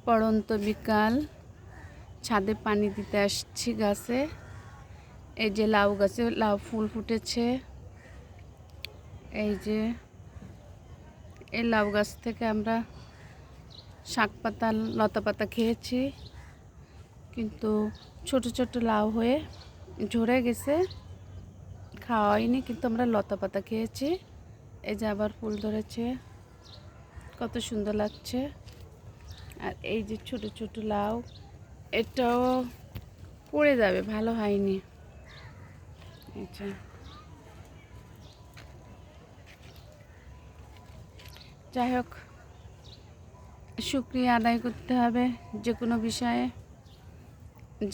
পড়ন্ত বিকাল, ছাদে পানি দিতে আসছি গাছে। এই যে লাউ গাছে লাউ ফুল ফুটেছে। এই যে এই লাউ গাছ থেকে আমরা শাক পাতা লতা পাতা খেয়েছি, কিন্তু ছোট ছোট লাউ হয়ে ঝরে গেছে, খাওয়া হয়নি, কিন্তু আমরা লতা পাতা খেয়েছি। এই যে আবার ফুল ধরেছে, কত সুন্দর লাগছে। আর এই যে ছোট ছোট লাউ, এটাও পড়ে যাবে, ভালো হয়নি। আচ্ছা, যাই হোক, শুকরিয়া আদায় করতে হবে যে কোনো বিষয়ে।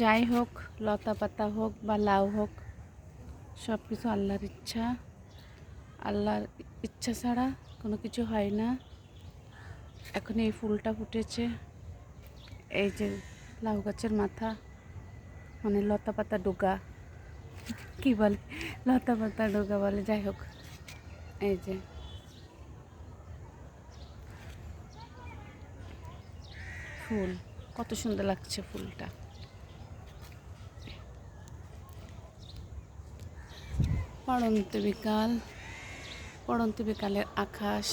যাই হোক, লতা পাতা হোক বা লাউ হোক, সব কিছু আল্লাহর ইচ্ছা। আল্লাহর ইচ্ছা ছাড়া কোনো কিছু হয় না। এখন এই ফুলটা ফুটেছে, এই যে লাউ গাছের মাথা, মানে লতা পাতা ডোগা, কি বলে, লতা পাতা ডোগা বলে। যাই হোক, এই যে ফুল, কত সুন্দর লাগছে ফুলটা। পড়ন্ত বিকাল, পড়ন্ত বিকালের আকাশ।